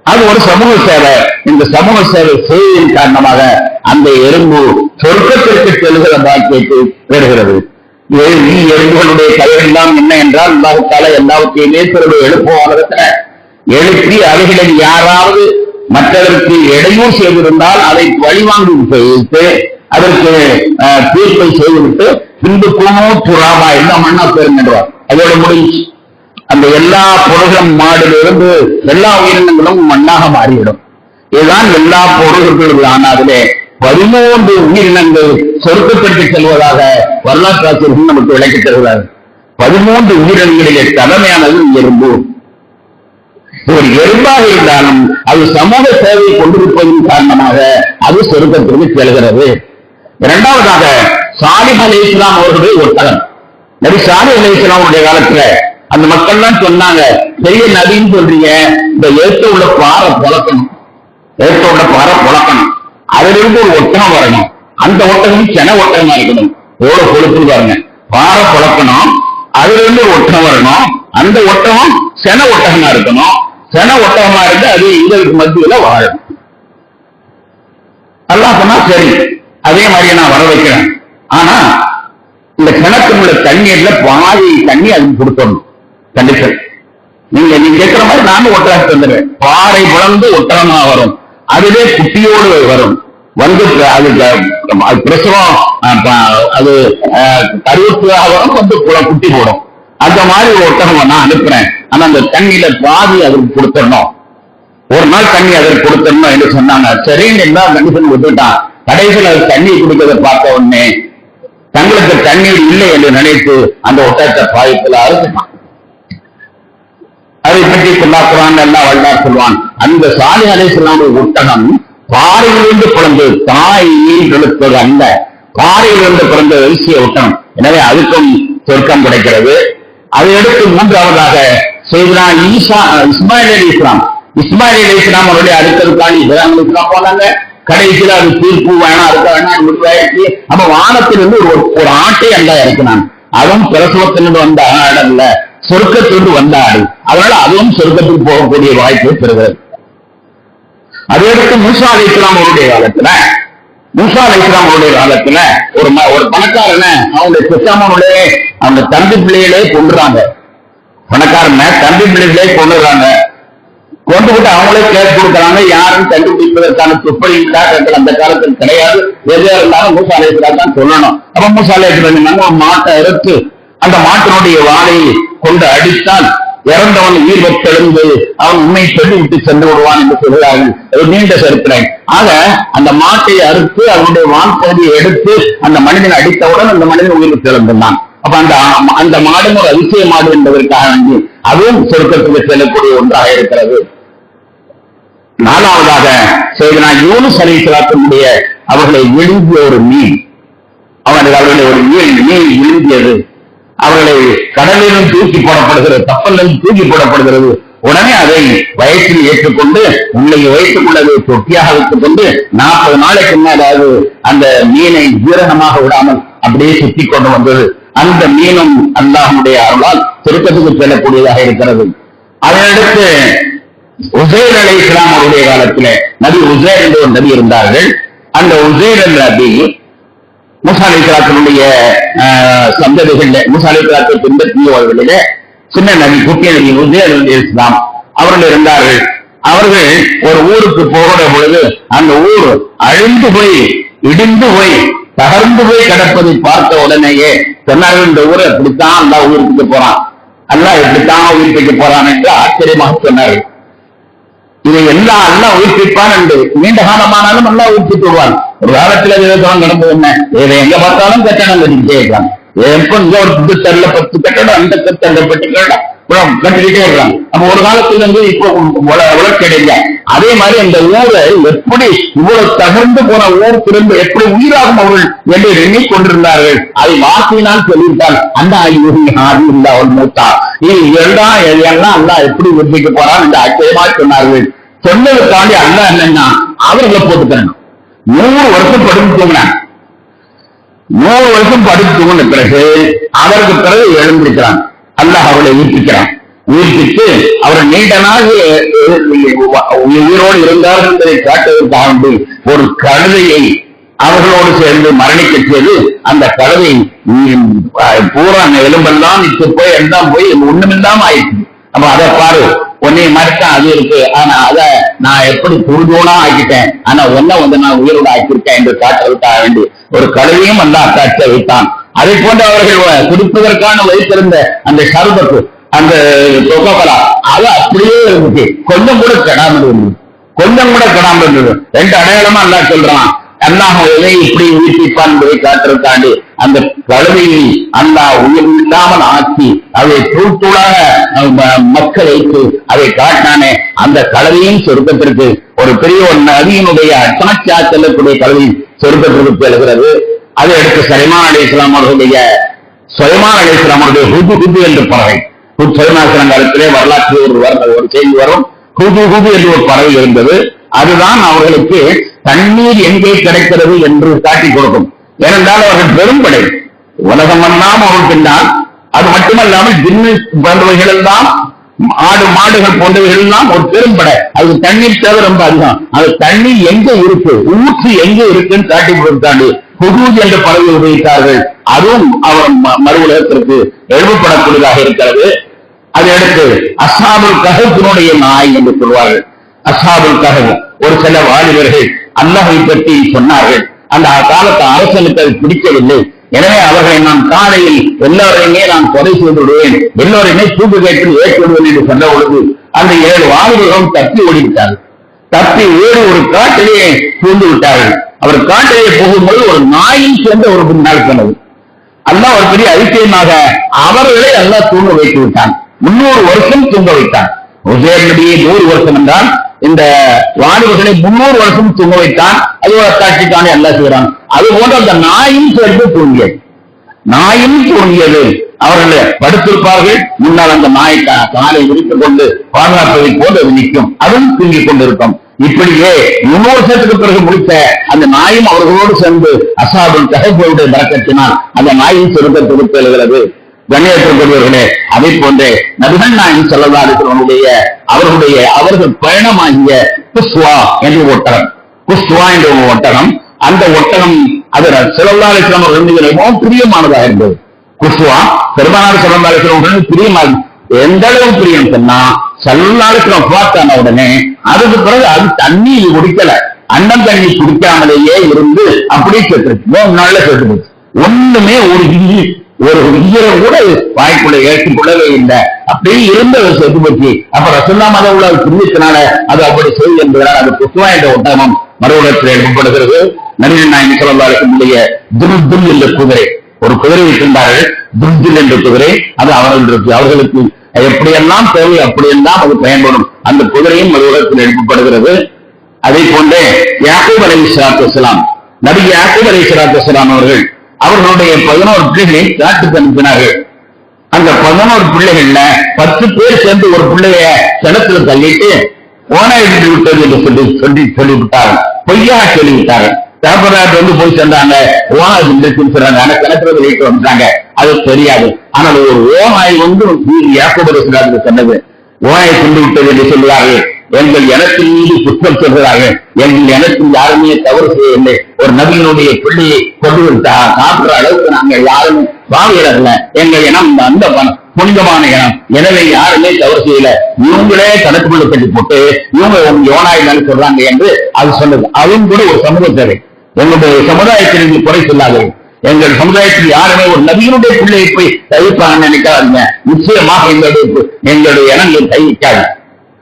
அது ஒரு சமூக சேவை. இந்த சமூக சேவை செய்வதன் காரணமாக அந்த எறும்பு சொர்க்கத்திற்கு செல்கிற பாக்கியத்தை பெறுகிறது. எறும்புகளுடைய கதைகள் எல்லாம் என்ன என்றால், அல்லாஹ் தஆலா எல்லாவற்றையுமே பிறகு எழுப்புவானத்துல எழுப்பி அவைகளில் யாராவது மற்றவருக்கு இடையூறு செய்திருந்தால் அதை வழிவாங்கி வைத்து அதற்கு தீர்ப்பை செய்துவிட்டு பின்பு பூமோ துராபா எல்லாம் மண்ணா பெருங்கின்றார். அதோட முடிஞ்சு அந்த எல்லா பொருள்களும் மாடிலிருந்து எல்லா உயிரினங்களும் மண்ணாக மாறிவிடும். இதுதான் எல்லா பொருள்களும். அதிலே 13 உயிரினங்கள் சொர்க்கத்திற்கு செல்வதாக வரலாற்றாசிரியர்கள் நமக்கு விளக்கி தருகிறார். 13 உயிரினங்களிலே தலைமையானது எறும்பு. ஒரு எறும்பாக இருந்தாலும் அது சமூக சேவை கொண்டிருப்பதன் காரணமாக அது சொர்க்கத்திற்கு செல்கிறது. இரண்டாவதாக சாலிஹ் அலைஹிஸ்ஸலாம் அவர்களுடைய ஒட்டகம். நபி சாலிஹ் அலைஹிஸ்ஸலாம் அவருடைய காலத்துல அந்த மக்கள் எல்லாம் சொன்னாங்க, பெரிய நபின்னு சொல்றீங்க, இந்த ஏற்ற உள்ள பாறை புழக்கணும், ஏற்ற உள்ள பாறை புழக்கணும், அதிலிருந்து ஒரு ஒட்டகம் வரணும், அந்த ஒட்டகம் சென ஒட்டகமா இருக்கணும். எவ்வளவு கொழுப்பு பாருங்க. பாறை புழக்கணும், அதிலிருந்து ஒரு ஒட்டகம் வரணும், அந்த ஒட்டகம் சென ஒட்டகமா இருக்கணும். சென ஒட்டகமா இருந்து அது இதற்கு மத்தியில வாழணும். அல்லாஹ் சொன்னா சரி, அதே மாதிரியே நான் வர வைக்கிறேன். ஆனா இந்த கிணத்துல உள்ள தண்ணீர்ல பாதி தண்ணி அதுக்கு கொடுத்துடணும். கண்டிப்பா நீங்க கேட்கிற மாதிரி நானும் ஒட்டகத்தை வந்துடுறேன். பாறை புலந்து ஒட்டகமா வரும், அதுவே குட்டியோடு வரும். வந்து அது பிரசவம் அது கருவுக்காக வரும், வந்து குட்டி போடும். அந்த மாதிரி ஒரு ஒட்டகம் நான் அனுப்புறேன். ஆனா அந்த தண்ணியில பாதி அதுக்கு கொடுத்துடணும். ஒரு நாள் தண்ணி அதற்கு கொடுத்துடணும் என்று சொன்னாங்க. சரின்னு எல்லா மனுஷன் விட்டுட்டான். கடைசியில் அது தண்ணி குடிக்கிறத பார்த்த உடனே தங்களுக்கு தண்ணீர் இல்லை என்று நினைத்து அந்த ஒட்டகத்தை பாயத்தில் அறுத்துட்டான். அதை பற்றி குரான் எல்லாம் வல்லார் சொல்வான். அந்த சாலிஹ் அலைஹிஸ்ஸலாமுடைய ஒட்டகம் பாறையிலிருந்து பிறந்து தாய் ஈன்றெடுப்பது அல்ல, பாறையிலிருந்து பிறந்த வீசிய ஒட்டகம். எனவே அதுக்கும் சொர்க்கம் கிடைக்கிறது. அதை அடுத்து மூன்றாவதாக செய்தனா இஸ்மாயில் அலைஹிஸ்ஸலாம். இஸ்மாயில் அலைஹிஸ்ஸலாம் அவருடைய அடுத்ததுக்காண்டி இப்ராஹிம் அலைஹிஸ்ஸலாம் போனாங்க. கடைசியில் அது தீர்ப்பு வேணாம் இருக்க வேணாம் முடிவாயிடுச்சு. அப்ப வானத்திலிருந்து ஒரு ஆட்டை அல்ல இறக்கினான். அதுவும் பிரசவத்திலிருந்து வந்த ஆடு அல்ல, சொர்க்கத்திலிருந்து வந்த ஆடு. அதனால அதுவும் சொர்க்கத்துக்கு போகக்கூடிய வாய்ப்பை பெறுகிறது. அதையடுத்து மூசா அலைஹிஸ்ஸலாம் அவருடைய காலத்துல ஒரு பணக்காரன அவங்களுடைய பெற்றாமனுடைய அவங்க தம்பி பிள்ளைகளே கொண்டுறாங்க. பணக்காரன தம்பி பிள்ளைகளே கொண்டுறாங்க. கொண்டு விட்டு அவங்களே கேஸ் கொடுக்குறாங்க. யாரும் கண்டுபிடிப்பதற்கான துப்பறிகள் அந்த காலத்தில் கிடையாது. எதா இருந்தாலும் மூசா அலைஹிஸ்ஸலாம் தான் சொல்லணும். அப்ப மூசா அலைஹிஸ்ஸலாம் ஒரு மாட்டை அறுத்து அந்த மாட்டினுடைய வாளை கொண்டு அடித்தால் இறந்தவன் உயிர் பெற்றெழுந்து அவன் உண்மை சொல்லி விட்டு சென்று விடுவான் என்று சொல்கிறார்கள். நீண்ட சரித்திரம். ஆக அந்த மாட்டை அறுத்து அவனுடைய வான் பகுதியை எடுத்து அந்த மனிதன் அடித்தவுடன் அந்த மனிதன் உயிர் பெற்றெழுந்தான். அப்ப அந்த மாடும் ஒரு அதிசய மாடு என்பதற்காக வேண்டி அதுவும் சொர்க்கத்துக்கு செல்லக்கூடிய ஒன்றாக இருக்கிறது. நாலாவதாக செய்தனா யூனுஸ் அலைஹிஸ்ஸலாத்தினுடைய அவர்களை விழுங்கிய ஒரு மீன், அவர்களை ஒரு மீன் விழுங்கியது. அவர்களை கடலிலும் தூக்கி போடப்படுகிறது, கப்பலிலும் தூக்கி போடப்படுகிறது. உடனே அதை வயசில் ஏற்றுக்கொண்டு உள்ளே வைத்துக் கொண்டதை தொட்டியாக வைத்துக் கொண்டு 40 நாளைக்கு முன்னாடி அந்த மீனை ஜீரணமாக விடாமல் அப்படியே சுத்தி கொண்டு வந்தது. அந்த மீனும் அல்லாஹ்வுடைய அருளால் திருப்பத்துக்கு செல்லக்கூடியதாக இருக்கிறது. அதனடுத்து உசைர் அலைஹிஸ்ஸலாம் அவருடைய காலத்தில் நபி உசைர் என்ற ஒரு நபி இருந்தார்கள். அந்த உசைர் என்ற நபி மூசா அலைஹிஸ்ஸலாத்தினுடைய சந்ததிகளிலே, மூசா அலைஹிஸ்ஸலாத்தை பின்பற்றியவர்களிலே சின்ன நபி, குட்டிய நபி உசைர் அலைஹிஸ்ஸலாம் அவர்கள் இருந்தார்கள். அவர்கள் ஒரு ஊருக்கு போகிற பொழுது அந்த ஊர் அழிந்து போய், இடிந்து போய், தகர்ந்து போய் கிடப்பதை பார்த்த உடனேயே சொன்னார்கள், இந்த ஊரை எப்படித்தான் அல்லாஹ் உயிர்ப்பிக்க போறான், அல்லாஹ் எப்படித்தான் உயிர்ப்பிக்க போறான் என்று ஆச்சரியமாக சொன்னார்கள். இதை எல்லாம் அல்லாஹ் உயிர்ப்பிப்பான் என்று நீண்ட காலமானாலும் அல்லாஹ் உயிர்ப்பித்து விடுவான். ஒரு காலத்துல விதத்தான் நடந்தது என்ன, இதை எங்க பார்த்தாலும் கட்டணம் கட்டிக்கிட்டே இருக்காங்க. எப்ப இங்க ஒரு புது தெருல 10 கட்டடம், அந்த கட்டட பெட்டி கட்டடம் கட்டிக்கிட்டே இருக்காங்க. அப்ப ஒரு காலத்துல இருந்து இப்போ வளர்ச்சியடைங்க. அதே மாதிரி அந்த ஊரை எப்படி இவ்வளவு தகர்ந்து போன ஊர் திரும்ப எப்படி உயிராகும் அவர்கள் என்று எண்ணிக்கொண்டிருந்தார்கள். அதை வார்த்தையினால் சொல்லிவிட்டால் அந்த ஆதி இல்ல அவள் மூத்தா இது எல்லாம் அல்லா எப்படி உறுதிக்க போறான் என்று ஆச்சரியமாக சொன்னார்கள். சொன்னதுக்காண்டி அல்ல என்னன்னா அவர்களை போட்டுக்கணும். 100 வருஷம் படிச்சுனாங்க. 100 வருஷம் படித்து பிறகு அவருக்கு பிறகு எழுந்திருக்கிறான். அல்லாஹ் அவளை உயிர்ப்பிக்கிறான். உயிர்ப்பித்து அவர் நீண்ட நாள் உயிரோடு இருந்தார்கள் என்பதை காட்டுவதற்காக ஒரு கழுதையை அவர்களோடு சேர்ந்து மரணிக்க செய்து அந்த கழுதை பூரா எலும்பெல்லாம் இட்டு போய் எல்லாம் போய் ஒண்ணுமில்லாம ஆயிடுச்சு. அப்ப அதை பாரு, உன்னை மறைத்தான் அது இருக்கு, ஆனா அத நான் எப்படி துருதூணா ஆக்கிட்டேன், ஆனா ஒன்ன நான் உயிரோடு ஆக்கியிருக்கேன் என்று காட்டுவதற்காக வேண்டி ஒரு கழுதையும் அல்ல காட்ட வைத்தான். அதை போன்று அவர்கள் குடிப்பதற்கான வைத்திருந்த அந்த சர்பத்து, அந்த கொக்கோகோலா அது அப்படியே இருந்துச்சு. கொஞ்சம் கூட கெடாமல் இருந்தது, கொஞ்சம் கூட கெடாமல் இருந்தது. 2 அடையாளமா அல்லா சொல்றான். அல்லாஹ் இப்படி உயிர்ப்பிப்பான் என்பதை காட்டுறதுக்காண்டி அந்த கழுதையை அல்லாஹ் உயிர் இல்லாமல் ஆக்கி அதை தூளாக மக்கள் வைத்து அதை காட்டினானே, அந்த கழுதையும் சொர்க்கத்திற்கு ஒரு பெரிய ஒரு நதியினுடைய அட்டாட்சியா செல்லக்கூடிய கழுதை சொர்க்கத்திற்கு செல்கிறது. அதை அடுத்து சுலைமான் அலைஹிஸ்ஸலாம் அவர்களுடைய ஹுது என்ற பறவை, சுலைமான் காலத்திலே வரலாற்று ஒரு செய்தி வரும். ஹுது என்று ஒரு பறவை இருந்தது. அதுதான் அவர்களுக்கு தண்ணீர் எங்கே கிடைக்கிறது என்று காட்டி கொடுக்கும். ஏனென்றால் அவர்கள் பெரும்படை, உலகம் எல்லாம் அவர்கள் பின்னால். அது மட்டுமல்லாமல் ஜின்னு போன்றவைகள் எல்லாம், ஆடு மாடுகள் போன்றவைகள் எல்லாம் ஒரு பெரும்படை. அது தண்ணீர் தேவை ரொம்ப அதிகம். அது தண்ணீர் எங்க இருக்கு, ஊற்று எங்க இருக்குன்னு காட்டி கொடுத்தாண்டு ஹுதூத் என்ற பறவை உபயோகித்தார்கள். அதுவும் அவர் மறு உலகத்திற்கு எழுப்பப்படக்கூடியதாக இருக்கிறது. அதை அடுத்து அஸ்ஹாபுல் கஹ்ஃபினுடைய நாய் என்று சொல்வார்கள். அஸ்ஹாபுல் கஹ்ஃப் ஒரு சில வாலிபர்கள் அல்லாஹ்வை பற்றி சொன்னார்கள். அந்த காலத்து அரசனுக்கு அது பிடிக்கவில்லை. எனவே அவர்களை நான் காலையில் எல்லோரையுமே நான் கொலை செய்து விடுவேன், எல்லோரையுமே தூக்கு கேட்டு ஏற்றி விடுவேன் என்று சொன்ன பொழுது அந்த 7 வாலிபர்களும் தப்பி ஓடிவிட்டார்கள். தப்பி ஓடி ஒரு காட்டிலேயே பூந்து விட்டார்கள். அவர் காட்டிலே போகும்போது ஒரு நாயின் சேர்ந்த ஒரு பின்னால் சொன்னது. அல்லாஹ் ஒரு பெரிய அதிசயமாக அவர்களை அல்லாஹ் தூங்க வைத்து விட்டான். 300 வருஷம் தூங்க வைத்தான். உசைர் நபியை 100 வருஷம் என்றால் இந்த வாலிபர்களை 300 வருஷம் தூங்க வைத்தான். அது ஒரு அத்தாட்சிக்கான அல்லாஹ் செய்கிறான். அது போன்ற அந்த நாயும் சேர்ந்து தூங்கியது. நாயும் தூங்கியது. அவர்கள் படுத்திருப்பார்கள், முன்னால் அந்த நாயை காலை விரித்துக் கொண்டு பாதுகாப்பதை போன்று அது நிற்கும், அதுவும் தூங்கிக் கொண்டிருக்கும். இப்படியே 300 வருஷத்துக்கு பிறகு முடித்த அந்த நாயும் அவர்களோடு சேர்ந்து அஸ்ஹாபுல் கஹ்ஃபுடைய பரக்கத்தினால் அந்த நாயும் சொர்க்கத்திற்கு செல்கிறது. கண்ணியத்திற்குரியவர்களே, அதை போன்றே நபிகள் நாயகம் ஸல்லல்லாஹு அலைஹி வஸல்லம் அவர்கள் பயணமாகிய குஸ்வா என்ற ஒட்டகம், குஸ்வா என்ற ஒரு ஒட்டகம், அந்த ஒட்டகம் அது ஸல்லல்லாஹு அலைஹி வஸல்லம் அவர்களுக்கு மிகவும் பிரியமானதாக இருந்தது. குஸ்வா பெருமானார் ஸல்லல்லாஹு அலைஹி வஸல்லம் அவர்களுக்கு பிரியமானது. எந்த அளவு பிரியம் சொன்னா, ஸல்லல்லாஹு அலைஹி வஸல்லம் வஃபாத்தான உடனே அதுக்கு பிறகு அது தண்ணி குடிக்கல, அன்னம் தண்ணி குடிக்காமலேயே இருந்து அப்படியே செத்துருச்சு. 3 நாள்ல செத்து போச்சு. ஒண்ணுமே ஒரு ஈரம் கூட வாய்க்குள்ள ஏற்றுக்கொள்ளவே இல்லை. அப்படியே இருந்தது செத்து போச்சு. அப்ப ரசூலுல்லாஹ் மதவுள்ள புண்ணியத்தினால அது அப்படி செய்து என்பதால் அது குஸ்வா என்ற ஒட்டகம் மறுவுலகத்தில் எழுப்பப்படுகிறது. நபிகள் நாயகம் ஸல்லல்லாஹு அலைஹி வஸல்லம் துல்துல் என்ற குதிரை, ஒரு குதிரை வைத்திருந்தார்கள். துல்துல் என்ற குதிரை அது அவர்களுக்கு எப்படியெல்லாம் தேவை அப்படியெல்லாம் அது பயன்படும். அந்த குதிரையும் மறுவுலகத்தில் எழுப்பப்படுகிறது. அதை போன்றே யாக்கூப் அலைஹிஸ்ஸலாத்து வஸ்ஸலாம், நபி யாக்கூப் அலைஹிஸ்ஸலாத்து வஸ்ஸலாம் அவர்களுடைய 11 பிள்ளைகளை காட்டுக்கு அனுப்பினார்கள். அந்த 11 பிள்ளைகள்ல 10 பேர் சேர்ந்து ஒரு பிள்ளைய கிணத்துல தள்ளிட்டு ஓனாயிட்டு விட்டது என்று சொல்லிவிட்டாரு. பொய்யா சொல்லிவிட்டாரு. தகப்பனார் வந்து போய் சேர்ந்தாங்க, ஓனாய் இருக்குன்னு சொல்றாங்க. ஆனா கிணத்துல வீட்டு வந்துட்டாங்க, அது தெரியாது. ஆனால் ஒரு ஓனாய் வந்து யாக்கோபு சொன்னது, ஓனாயை கொண்டு விட்டது என்று சொல்லுவார்கள். எங்கள் இனத்தின் மீது குற்றம் சொல்கிறார்கள். எங்கள் இனத்தில் யாருமே தவறு செய்யவில்லை. ஒரு நபியினுடைய பிள்ளையை கொண்டு விட்டா சாப்பிடுற அளவுக்கு நாங்கள் யாருமே பாவியல. எங்கள் இனம் அந்த புனிதமான இனம். எனவே யாருமே தவறு செய்யல. இவங்களே கணக்குள்ள கட்டி போட்டு இவங்க யோனாய் சொல்றாங்க என்று அது சொன்னது. அதுவும் கூட ஒரு சமூக சேவை. எங்களுடைய சமுதாயத்தில் குறை சொல்லாதீர்கள். எங்கள் சமுதாயத்தில் யாருமே ஒரு நபியினுடைய பிள்ளையை போய் தவிர்ப்பாங்கன்னு நினைக்காதீங்க. நிச்சயமாக எங்களுடைய இனங்கள் கைவிக்காது.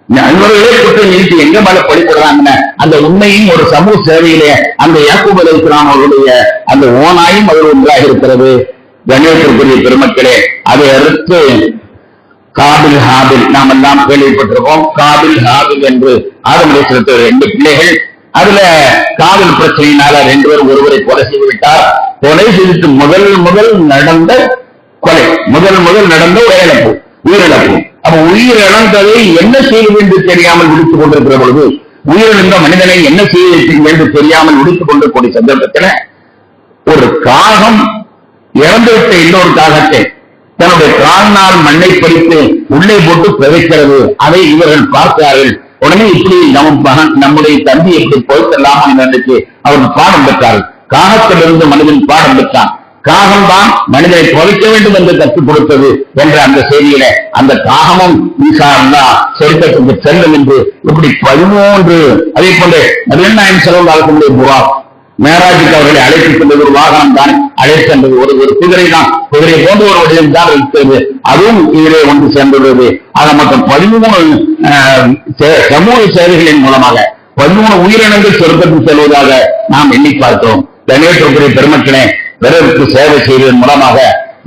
நண்பர்களே குற்றம் நிறுத்தி எங்க மேல படிப்படுறாங்கன்னு அந்த உண்மையும் ஒரு சமூக சேவையிலே அந்த யாக்கூப் அலைஹிஸ்ஸலாம் அவர்களுடைய அந்த ஓனாயும் அதில் ஒன்றாக இருக்கிறது. கணேசத்திற்குரிய பெருமக்களே, அதை அடுத்து காபில் ஹாபில் நாம் எல்லாம் கேள்விப்பட்டிருக்கோம். காபில் ஹாபில் என்று ஆதம் அலைஹிஸ்ஸலாத்துக்கு 2 பிள்ளைகள். அதுல காதல் பிரச்சனையினால 2 பேரும் ஒருவரை கொலை செய்து விட்டார். கொலை செய்துட்டு முதல் நடந்த கொலை, முதல் நடந்த உயிரிழப்பு. அப்ப உயிரிழந்ததை என்ன செய்வது என்று தெரியாமல் விடுத்துக் கொண்டிருக்கிற பொழுது, உயிரிழந்த மனிதனை என்ன செய்வது என்று தெரியாமல் விடுத்துக் கொண்டிருக்கூடிய சந்தர்ப்பத்தில் ஒரு காகம் இறந்துவிட்ட இன்னொரு காகத்தை தன்னுடைய கால்நாள் மண்ணை பறித்து உள்ளே போட்டு பிழைக்கிறது. அதை இவர்கள் பார்க்கிறார்கள். உடனே இப்படி நம்முடைய தம்பி எப்படி பொறுத்தலாமா என்று அவர்கள் பாடம் பெற்றார்கள். காகத்திலிருந்து மனிதன் பாடம் பெற்றான். காகம் தான் மனிதனை புதைக்க வேண்டும் என்று கற்றுக் கொடுத்தது என்ற அந்த செய்தியில அந்த காகமும் சொர்க்கத்துக்கு செல்லும் என்று இப்படி 13 அதே போல நபிகள் ஸல்லல்லாஹு புறாக் மேராஜுக்கு அவர்களை அழைத்து சென்றது ஒரு வாகனம் தான் அழைத்து சென்றது. ஒரு குதிரை தான், குதிரை போன்ற ஒரு வடிவம் தான் இருக்கிறது. அதுவும் இதிலே ஒன்று சேர்ந்துள்ளது. ஆக மொத்தம் 13 சமூக சேவைகளின் மூலமாக 13 உயிரினங்கள் சொர்க்கத்துக்கு செல்வதாக நாம் எண்ணி பார்த்தோம். கணேசத்திற்குரிய பெருமக்களே, பிறருக்கு சேவை செய்வதன் மூலமாக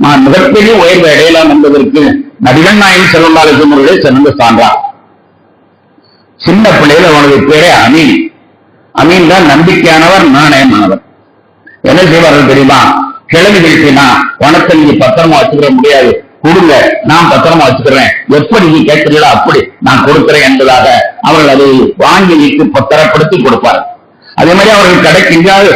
நான் மிகப்பெரிய உயர்வை அடையலாம் என்பதற்கு நபிகள் நாயகம் ஸல்லல்லாஹு அலைஹி வஸல்லம் அவர்களே சிறந்த சான்றார். சின்ன பிள்ளைகள் அவனுடைய பேரே அமீன். அமீன் தான் நம்பிக்கையானவர், நாணயமானவர். என்ன செய்வார்கள் தெரியுமா? கிழவி வீழ்த்தினா பணத்தை நீங்க பத்திரமா வச்சுக்கிற முடியாது, கொடுங்க, நான் பத்திரமா வச்சுக்கிறேன், எப்படி நீ கேட்கிறீங்களோ அப்படி நான் கொடுக்கிறேன் என்பதாக அவர்கள் அதை வாங்கி வைத்து பத்திரப்படுத்தி கொடுப்பார். அதே மாதிரி அவர்கள் கடைக்கு எங்கேயாவது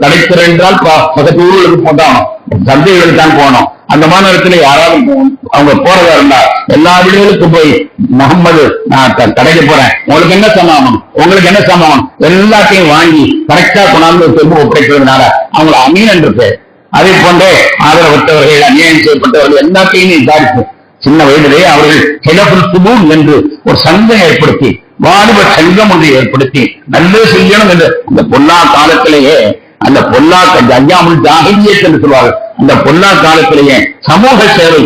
கடைத்துறை என்றால் பக்கத்து ஊர்களுக்கு போட்டானோ சந்தைகளுக்கு தான் போனோம். அந்த மாநிலத்தில் யாராவது அவங்க போறதா இருந்தா எல்லா வீடுகளுக்கும் போய் முகம்மது நான் கடைக்கு போறேன், உங்களுக்கு என்ன சமானம், உங்களுக்கு என்ன சமானம் எல்லாத்தையும் வாங்கி கரெக்டா கொண்டாந்து திரும்ப ஒப்படைக்கிறதுனால அவங்களை அமீன் என்று பேர். அதே போன்றே ஆதரவற்றவர்கள், அநியாயம் செய்யப்பட்டவர்கள் எல்லாத்தையும் விசாரித்து சின்ன வயதிலேயே அவர்கள் ஹிலஃபுல் குபூல் என்று ஒரு சங்கம் ஏற்படுத்தி, வாலிப சங்கம் ஒன்றை ஏற்படுத்தி நல்லது செய்யணும் என்று அந்த பொல்லா காலத்திலேயே, அந்த பொல்லா ஐயாமுல் ஜாஹிலிய்யத் என்று சொல்வார்கள், அந்த பொல்லா காலத்திலேயே சமூக சேவை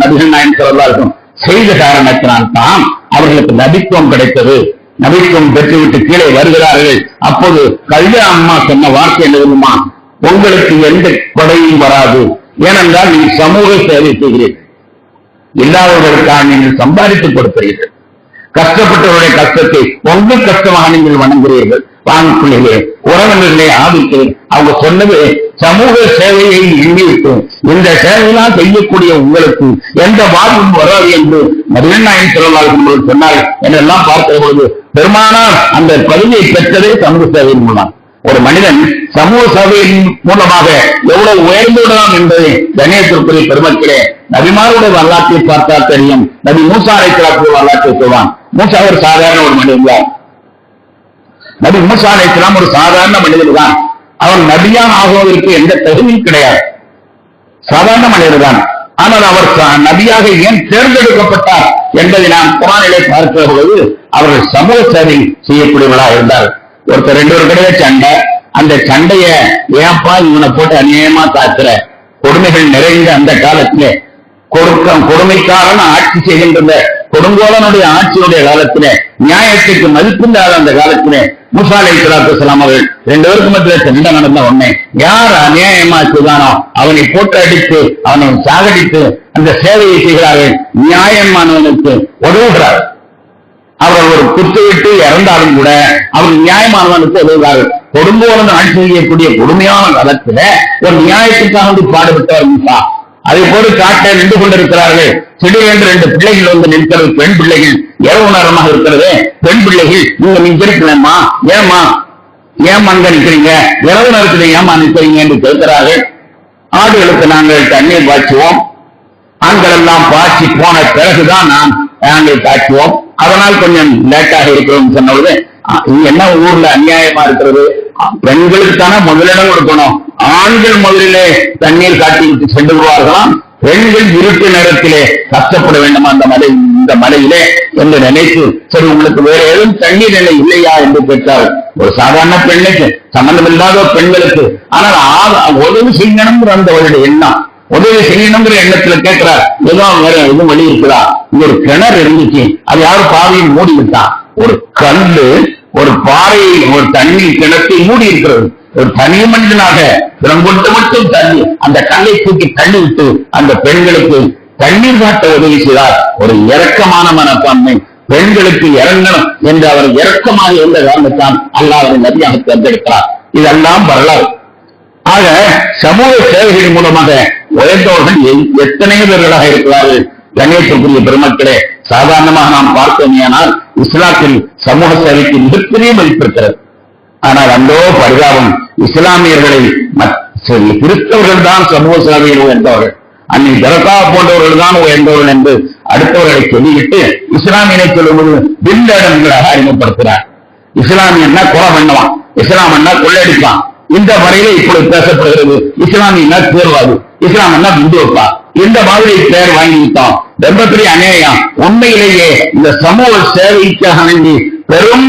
நபிகள் நாயகம் ஸல்லல்லாஹு அலைஹி வஸல்லம் செய்த காரணத்தினால் தான் அவர்களுக்கு நபித்துவம் கிடைத்தது. நபித்துவம் பெற்றுவிட்டு கீழே வருகிறார்கள். அப்போது கல்வி அம்மா சொன்ன வார்த்தை என்ன தெரியுமா? உங்களுக்கு எந்த கொடையும் வராது, ஏனென்றால் நீ சமூக சேவை செய்கிறீர்கள், இல்லாதவர்களுக்காக நீங்கள் சம்பாதித்துக் கொடுக்கிறீர்கள், கஷ்டப்பட்டவருடைய கஷ்டத்தை உங்கள் கஷ்டமாக நீங்கள் வணங்குகிறீர்கள், வாங்கிக்கொள்கிறீர்களே, உறவினர்களை ஆதரிக்கிறீர்கள். அவங்க சொன்னது சமூக சேவையை எண்ணிவிட்டு இந்த சேவையெல்லாம் செய்யக்கூடிய உங்களுக்கு எந்த பாதிப்பும் வராது என்று நபிகள் நாயகம் ஸல்லல்லாஹு அலைஹி வஸல்லம் சொன்னார் என்றெல்லாம் பார்க்கிற பொழுது பெருமானார் அந்த பதவியை பெற்றதே சமூக சேவையின் மூலம். ஒரு மனிதன் சமூக சேவையின் மூலமாக எவ்வளவு உயர்ந்து விடலாம் என்பதை கணேசத்திற்குரிய பெருமக்களே, நபிமாருடைய வரலாற்றை பார்த்தால் தெரியும். நபி மூசா அலைஹிஸ்ஸலாத்துடைய வரலாற்றை சொல்வான். மூசா ஒரு சாதாரண ஒரு மனிதன் தான். நபி மூசா அலைஹிஸ்ஸலாம் ஒரு சாதாரண மனிதன் தான். அவன் நபியாக ஆகுவதற்கு எந்த தகுதியும் கிடையாது, சாதாரண மனிதர் தான். ஆனால் அவர் நபியாக ஏன் தேர்ந்தெடுக்கப்பட்டார் என்பதை நாம் குர்ஆனிலே பார்க்கிற பொழுது அவர்கள் சமூக சேவை செய்யக்கூடியவர்களாக இருந்தார். ஒருத்தர் 2 கிடையாது சண்டை, அந்த சண்டைய ஏப்பா இவனை போட்டு அநியாயமா தாக்குற, கொடுமைகள் நிறைந்த அந்த காலத்திலே, கொடுமைக்காரன் ஆட்சி செய்கின்ற கொடுங்கோலனுடைய ஆட்சியுடைய காலத்திலே, நியாயத்துக்கு மதிப்பில்லாத அந்த காலத்திலே மூசா அலைஹிஸ்ஸலாத்து வஸலாம் அவர்கள் 2 பேருக்கு மத்தியில் சண்டை நடந்த உடனே யார் அநியாயமா செய்தானோ அவனை போட்டு அடித்து அவனை சாகடித்து அந்த சேவையை செய்கிறார்கள். நியாயமானவனுக்கு உதவுகிறார். அவர்கள் ஒரு குத்துவிட்டு இறந்தாலும் கூட அவர்கள் நியாயமானவனுக்கு உதவுகிறார்கள். கொடுங்கோலன் ஆட்சி செய்யக்கூடிய கொடுமையான காலத்துல ஒரு நியாயத்துக்காக பாடுபட்டவர் மூசா. அதை போல காட்டில் நின்று கொண்டிருக்கிறார்கள். திடீரென்று 2 பிள்ளைகள் வந்து நிற்கிறது, பெண் பிள்ளைகள், இரவு நேரமாக இருக்கிறது. பெண் பிள்ளைகள், நீங்க நிற்கிறீங்களா, ஏமா அங்க நிற்கிறீங்க, இரவு நேரத்தில் ஏமா நிற்கிறீங்க என்று கேட்கிறார்கள். ஆடுகளுக்கு நாங்கள் தண்ணீர் பாய்ச்சுவோம், ஆண்கள் எல்லாம் பாய்ச்சி போன பிறகுதான் நாங்கள் காய்ச்சுவோம், அதனால் கொஞ்சம் லேட்டாக இருக்கிறோம் சொன்னது. என்ன ஊர்ல அநியாயமா இருக்கிறது, பெண்களுக்கு தானே முதலிடம் கொடுக்கணும், ஆண்கள் முதலிலே தண்ணீர் காட்டிவிட்டு சென்று விடுவார்களாம், பெண்கள் இருட்டு நேரத்திலே கஷ்டப்பட வேண்டுமா இந்த மலையிலே என்று நினைத்து, சரி உங்களுக்கு வேற ஏதும் தண்ணீர் நிலை இல்லையா என்று கேட்டார். ஒரு சாதாரண பெண்ணுக்கு, சம்பந்தமில்லாத பெண்களுக்கு, ஆனால் உதவி செய்யணுங்கிற அந்த அவருடைய எண்ணம், உதவி செய்யணுங்கிற எண்ணத்துல கேட்கிறார். ஏதோ வேற எதுவும் வழி இருக்குதா, இங்க ஒரு கிணறு இருந்துச்சு, அது யாரும் பாதையை மூடி விட்டான், ஒரு கல்லு ஒரு பாறையை ஒரு தண்ணீர் கிணத்தை மூடி இருக்கிறது. ஒரு தனி மனிதனாக கொண்டு மட்டும் தண்ணி அந்த கல்லை தூக்கி தள்ளி விட்டு அந்த பெண்களுக்கு தண்ணீர் காட்ட உதவி செய்தார். ஒரு இரக்கமான மனப்பான்மை, பெண்களுக்கு இறங்கணும் என்று அவர் இரக்கமாக இருந்த காரணத்தான் அல்லாஹ் அவரை நபியாக தேர்ந்தெடுக்கிறார். இதெல்லாம் வரலாறு. ஆக சமூக சேவைகளின் மூலமாக உயர்ந்தவர்கள் எத்தனை பேர்களாக இருக்கிறார்கள். கண்ணியத்திற்குரிய பெருமக்களே, சாதாரணமாக நாம் பார்த்தோமேயானால் இஸ்லாத்தில் சமூக சேவைக்கு மிகப்பெரிய மதிப்பு இருக்கிறது. ஆனால் அந்தோ பரிதாபம், இஸ்லாமியர்களை கிறிஸ்தவர்கள் தான் சமூக சேவையில் உயர்ந்தவர்கள், அன்னை ஜரகா போன்றவர்கள் தான் உயர்ந்தவர்கள் என்று அடுத்தவர்களை சொல்லிவிட்டு இஸ்லாமியனை சொல்லும்போது பின்லேடன்களாக அறிமுகப்படுத்துகிறார். இஸ்லாமியன்னா கொலை பண்ணலாம், இஸ்லாமன்னா கொள்ளையடிப்பான், இந்த முறையில இப்பொழுது பேசப்படுகிறது. இஸ்லாமியன்னா தீர்வாது, இஸ்லாமன்னா விந்து வைப்பா, இந்த மாதிரி பெயர் வாங்கி விட்டோம். ரொம்ப பெரிய அநியாயம். உண்மையிலேயே இந்த சமூக சேவைக்காக வேண்டி பெரும்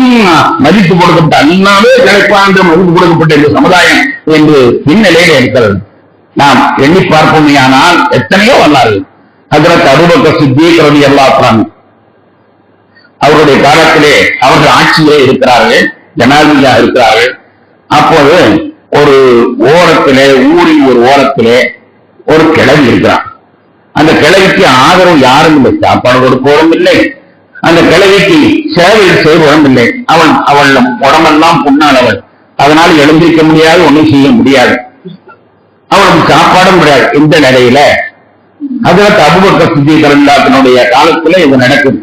மதிப்பு கொடுக்கப்பட்ட, அல்லாவே கிடைப்பாண்டு மதிப்பு கொடுக்கப்பட்ட இந்த சமுதாயம் என்று பின்னிலையில் இருக்கிறது. நாம் எண்ணி பார்ப்போமையானால் எத்தனையோ வரலாறு. ஹஜ்ரத் அபூபக்கர் சித்தீக் ரலியல்லாஹு அன்ஹு அவருடைய காலத்திலே அவர்கள் ஆட்சியிலே இருக்கிறார்கள், ஜனாதிபதியாக இருக்கிறார்கள். அப்போது ஒரு ஓரத்திலே, ஊரின் ஒரு ஓரத்திலே ஒரு கிழவி இருக்கிறான். அந்த கிழவிக்கு ஆதரவு யாரும் இல்லை, சாப்பாடு கொடுப்பவரும் இல்லை, அந்த கிழவிக்கு சேவையில் செய்வதும் இல்லை. அவள் உடம்பெல்லாம் புண்ணானவள், அதனால் எழுந்திருக்க முடியாது, ஒன்றும் செய்ய முடியாது, அவளுக்கு சாப்பாடும் கிடையாது. இந்த நிலையில ஹஜ்ரத் அபூபக்கர் சித்தீக் ரலியல்லாஹு காலத்துல இது நடக்குது.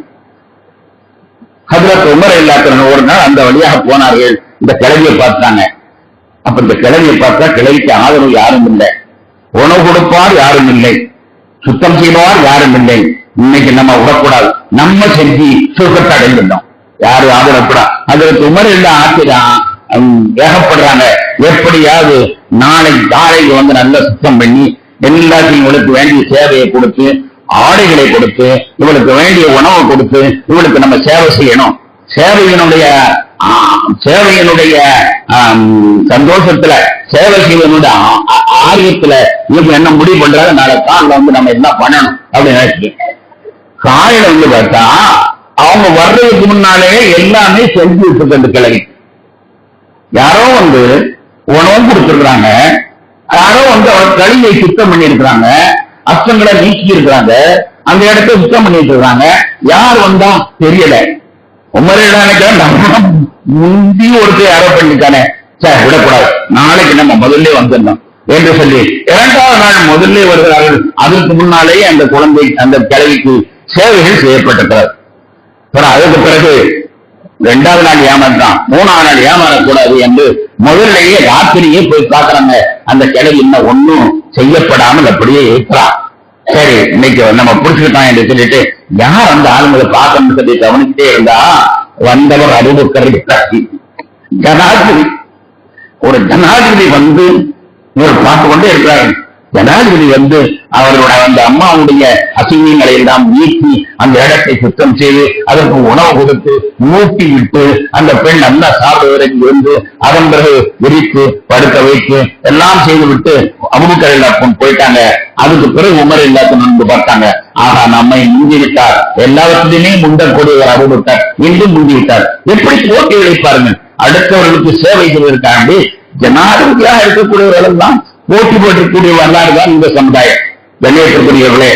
ஹஜ்ரத் உமர் ரலியல்லாஹு ஒரு நாள் அந்த வழியாக போனார்கள், இந்த கிழவியை பார்த்தாங்க. அப்ப இந்த கிழவியை பார்த்தா கிழவிக்கு ஆதரவு யாரும் இல்லை, உணவு கொடுப்பார் யாரும் இல்லை, சுத்தம் செய்வார் யாரும் இல்லை. இன்னைக்கு நம்ம விடக்கூடாது, நம்ம செஞ்சு சுகத்தை அடைந்துட்டோம், யாரும் ஆதரவுக்கூடாது. அதற்கு உமர் எல்லாம் ஆச்சரியம் வேகப்படுறாங்க, எப்படியாவது நாளைக்கு வந்து நல்லா சுத்தம் பண்ணி எல்லாத்தையும் இவளுக்கு வேண்டிய சேவையை கொடுத்து, ஆடைகளை கொடுத்து, இவளுக்கு வேண்டிய உணவை கொடுத்து, இவளுக்கு நம்ம சேவை செய்யணும். சேவையினுடைய சந்தோஷத்துல, சேவை செய்வதனுடைய ஆர்வத்துல இவங்க என்ன முடிவு பண்றாங்க, நாளை காலில் வந்து நம்ம என்ன பண்ணணும் அப்படின்னு நினைச்சு காலையில வந்து பார்த்தா அவங்க வர்றதுக்கு முன்னாலே எல்லாமே செஞ்சு விட்டு கிளவி, யாரோ வந்து உணவு கொடுத்துருக்காங்க, யாரோ வந்து அவர் கழிவை சுத்தம் பண்ணி இருக்கிறாங்க, அச்சங்களை நீக்கி இருக்கிறாங்க, அந்த இடத்த சுத்தம் பண்ணிட்டு இருக்காங்க. யார் வந்தா தெரியல. உமரிடம் முந்தி ஒருத்தர் யாரோ பண்ணிட்டானே, சார் விடக்கூடாது, நாளைக்கு நம்ம முதல்ல வந்துடணும் என்று சொல்லி 2வது நாள் முதல்ல வருகிறார்கள். அதற்கு முன்னாலேயே அந்த குழந்தை, அந்த கிழவிக்கு சேவைகள் செய்யப்பட்டிருக்கிறார். அதற்கு பிறகு 2வது நாள் ஏமாற்றான், 3வது நாள் ஏமாறக்கூடாது என்று முதல்லையே ராத்திரியே போய் பார்க்கிறாங்க. அந்த கிழவி இன்னும் ஒன்னும் செய்யப்படாமல் அப்படியே இருக்கிறான். சரி, இன்னைக்கு நம்ம புடிச்சுக்கிட்டான் என்று சொல்லிட்டு யார் அந்த ஆளுங்களை பார்க்கணும்னு சொல்லி கவனிச்சுட்டே இருந்தா வந்தவர் அபூபக்கர் ஜனாதிபதி. ஒரு ஜனாதிபதி வந்து இவர் பார்த்து கொண்டே இருக்கிறார்கள். ஜனாதிபதி வந்து அவர்களுடைய அந்த அம்மாவுடைய அசிங்கங்களை எல்லாம் நீக்கி அந்த இடத்தை சுத்தம் செய்து அதற்கு உணவு கொடுத்து ஊட்டி விட்டு அந்த பெண் நல்லா சாப்பிடுவதற்கு இருந்து அதன் பிறகு விரித்து படுக்க வைத்து எல்லாம் செய்து விட்டு அபூபக்கர் எல்லாருக்கும் போயிட்டாங்க. அதுக்கு பிறகு உமர் எல்லாத்தையும் வந்து பார்த்தாங்க. ஆகா, நம்மை முந்தி விட்டார், எல்லாவற்றிலுமே முந்தக்கூடியவர் அபூபக்கர் மீண்டும் முந்தி விட்டார். எப்படி போட்டி வைப்பாருங்கள், அடுத்தவர்களுக்கு சேவை செய்வதற்காண்டி ஜனாதிபதியாக இருக்கக்கூடியவர்கள் எல்லாம் போட்டி போட்டக்கூடிய வரலாறு தான் இந்த சமுதாயம். வெளியேற்றக்கூடியவர்களே,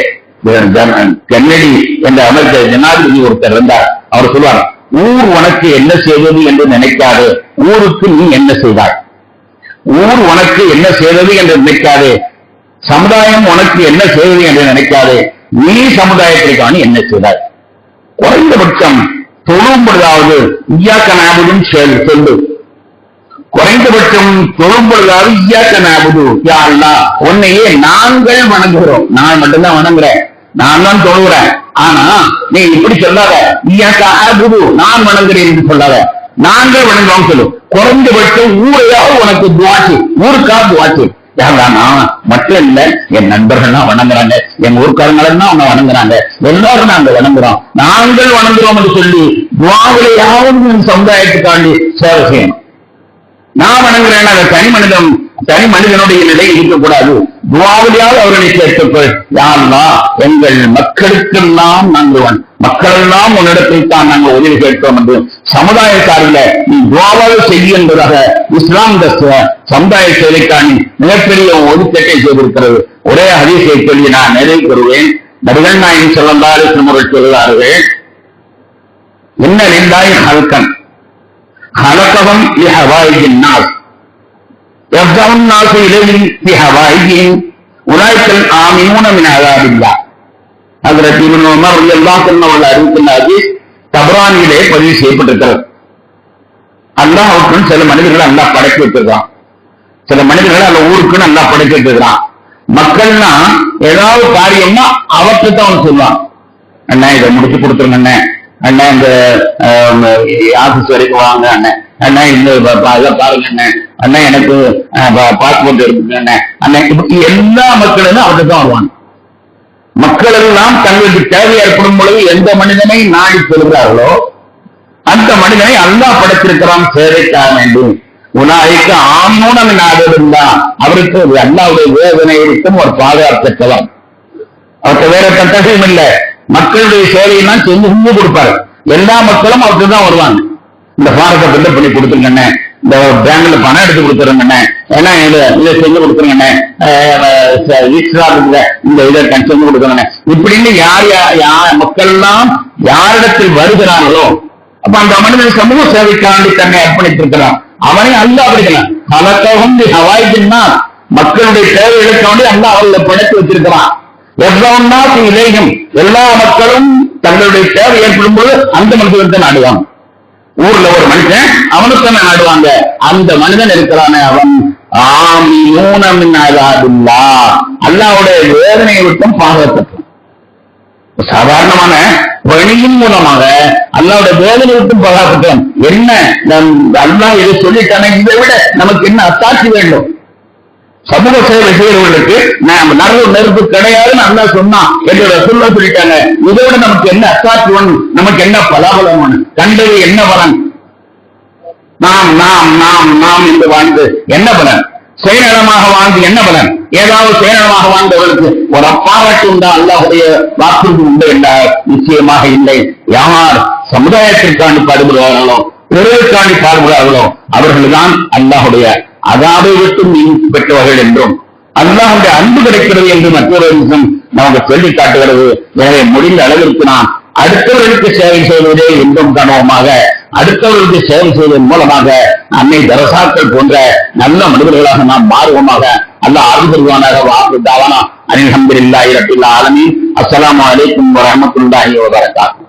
கென்னடி என்ற அமெரிக்க ஜனாதிபதி ஒருத்தர் இருந்தார். அவர் சொல்வார், ஊர் உனக்கு என்ன செய்வது என்று நினைக்காது, ஊருக்கு நீ என்ன செய்தாய். ஊர் உனக்கு என்ன செய்வது என்று நினைக்காது, சமுதாயம் உனக்கு என்ன செய்வது என்று நினைக்காதே, நீ சமுதாயத்திற்கான என்ன செய்தாய்? குறைந்தபட்சம் தொழும் பொழுதாவது இய்யாக்க நஅபுதுன்னு சொல்லு. குறைந்தபட்சம் தொழும் பொழுதாவது இய்யாக்க நஅபுது, யா அல்லாஹ் உன்னையே நாங்கள் வணங்குகிறோம். நான் மட்டும்தான் வணங்குறேன், நான் தான் தொழுகிறேன். ஆனா நீ இப்படி சொல்லாத, இய்யாக்க நஅபுது நான் வணங்குறேன் என்று சொல்லாத, நாங்கள் வணங்குறோம் சொல்லு. குறைந்தபட்சம் ஊரையாவது உனக்கு துவாச்சு, ஊருக்காக துவாச்சு. நான் மட்டும் இல்ல, என் நண்பர்கள்லாம் வணங்குறாங்க, என் ஊர்க்காரங்களெல்லாம் அவங்க வணங்குறாங்க, எல்லாரும் நாங்க வணங்குறோம், நாங்கள் வணங்குறோம் என்று சொல்லி துவாவிலையாவது சமுதாயத்துக்காண்டி சேவை செய்யணும். நான் வணங்குறேன், அந்த தனி மனிதனுடைய நிலை இருக்கக்கூடாது. துவாவிலையாவது அவர்களை கேட்டுக்கொள், யா அல்லாஹ் எங்கள் மக்களுக்கெல்லாம் நாங்கள் மக்களெல்லாம் உன்னிடத்தில் தான் நாங்கள் உதவி கேட்கிறோம் என்று சமுதாய சார்பில் நீ துவாவாக செய்ய என்பதாக இஸ்லாம் இந்த சமுதாய சேவைக்காணி மிகப்பெரிய ஒதுக்கீட்டை செய்திருக்கிறது. ஒரே ஹதீஸை சொல்லி நான் நிறைவு பெறுவேன். நபிகள் நாயகம் ஸல்லல்லாஹு அலைஹி வஸல்லம் அவர்கள் சொல்கிறார்கள், இன்ன லில்லாஹி ஹல்கன் ஹலகஹும் லிஹவாயிஜின் நாஸ் யஃதவுன் நாஸு இலைஹி பிஹவாயிஜிஹிம் உலைக்கல் ஆமினூன மின் அஸாபில்லாஹ். ஹஜ்ரத் இப்னு உமர் ரலியல்லாஹு அன்ஹு அவர்கள் அறிவிக்கின்ற ஹதீஸ் தபரானியிலே பதிவு செய்யப்பட்டிருக்கிறது. அல்லாஹ்வுக்கு சில மனிதர்கள் அல்லாஹ் படைத்து வச்சிருக்கான், சில மனிதர்கள் அந்த ஊருக்கு நல்லா படைத்து வச்சிருக்கிறான். மக்கள்னா ஏதாவது காரியம்னா அவற்றை தான் அவன் சொல்லுவான், அண்ணா இதை முடிச்சு கொடுத்துருங்க அண்ணே, அண்ணா இந்த ஆபீஸ் வரைக்கும் வாங்க அண்ணே, அண்ணா இந்த பாருங்க அண்ணே, அண்ணா எனக்கு பாஸ்போர்ட் இருக்கு அண்ணே, அண்ணா இப்படி எல்லா மக்களும் அவற்றை தான் வருவாங்க. மக்கள் எல்லாம் தங்களுக்கு தேவை ஏற்படும் பொழுது எந்த மனிதனை நாடி செல்கிறார்களோ அந்த மனிதனை அல்லாஹ் படைத்திருக்கிறான் சேவைக்காக வேண்டும். உனாய்க்கு ஆமூனம் நாடுதா, அவருக்கு அல்லாவுடைய வேதனை இருக்கும் ஒரு பாதுகாப்பற்றவர், அவருக்கு வேற தட்டகையும் இல்லை. மக்களுடைய சேவையெல்லாம் செஞ்சு கொடுப்பாரு. எல்லா மக்களும் அவருக்கு தான் வருவாங்க. இந்த பாரத்தை பில்டப் பண்ணி கொடுத்துருங்கண்ணே, இந்த பேங்க்ல பணம் எடுத்து கொடுத்துருங்கண்ணே, ஏன்னா இதை செஞ்சு கொடுத்துருங்கண்ணே, இந்த இதை செஞ்சு கொடுத்துருங்கண்ணே, இப்படின்னு யார் மக்கள் எல்லாம் யாரிடத்தில் வருகிறார்களோ அப்ப அந்த மனிதன் சமூக சேவைக்காண்டி தன்னை அர்ப்பணித்திருக்கிறான். அவனை அல்லாஹ் அப்படிக்கலாம் கலக்கவும் ஹவாய்னா மக்களுடைய தேவைகளுக்காண்டி அல்லாஹ் அவர்களை படைத்து வச்சிருக்கிறான். எவ்வளவுன்னா இலையும் எல்லா மக்களும் தங்களுடைய தேவை ஏற்படும் போது அந்த மனிதன் நாடுவாங்க. ஊர்ல ஒரு மனுஷன் அவனுக்கு என்ன நாடுவாங்க, அந்த மனிதன் இருக்கிறானே அவன் அல்லாஹ்வுடைய வேதனையை விட்டும் பாதுகாத்து சாதாரணமான வழியின் மூலமாக அல்லாஹ்வுடைய வேதனை விட்டும் பாதுகாத்துட்டோம். என்ன அல்லாஹ் இதை சொல்லிட்டானே, இதை விட நமக்கு என்ன அத்தாட்சி வேண்டும்? சமூக சேவை செய்யறவர்களுக்கு நெருப்பு கிடையாதுன்னு அல்லாஹ் சொன்னான் என்று ரசூலுல்லாஹ் சொல்லிட்டாங்க. இதை விட நமக்கு என்ன அத்தாட்சி வேணும்? நமக்கு என்ன பலாபலம் வேணும்? கண்டது என்ன பலன்? நாம் என்று வாழ்ந்து என்ன பலன்? சுயநலமாக வாழ்ந்து என்ன பலன்? ஏதாவது சுயநலமாக வாழ்ந்தவர்களுக்கு ஒரு அப்பாராட்டு உண்டா? அல்லாஹ்வுடைய வாக்குறுதி உண்டு என்றால் நிச்சயமாக இல்லை. யார் சமுதாயத்திற்காண்டி பாடுபடுவார்களோ, பிறருக்காண்டி பாடுபடுவார்களோ அவர்கள்தான் அல்லாஹ்வுடைய அதாவை விட்டு நீங்கி பெற்றவர்கள் என்றும் அல்லாஹ்வுடைய அன்பு கிடைக்கிறது என்று மற்றொரு விஷயம் நமக்கு சொல்லி காட்டுகிறது. எனவே முடிந்த அளவிற்கு நாம் அடுத்தவர்களுக்கு சேவை செய்வதே இன்பம் காணுவோமாக. அடுத்தவர்களுக்கு சேவை செய்வதன் மூலமாக அன்னை தரசாக்கள் போன்ற நல்ல மனிதர்களாக நாம் மாறுவோமாக. அல்லாஹ் அருள் புரிவானாக. வாக்கு தாவானா அல்ஹம்துலில்லாஹி ரப்பில் ஆலமீன். அஸ்ஸலாமு அலைக்கும் வரஹ்மத்துல்லாஹி வபரகாத்துஹு.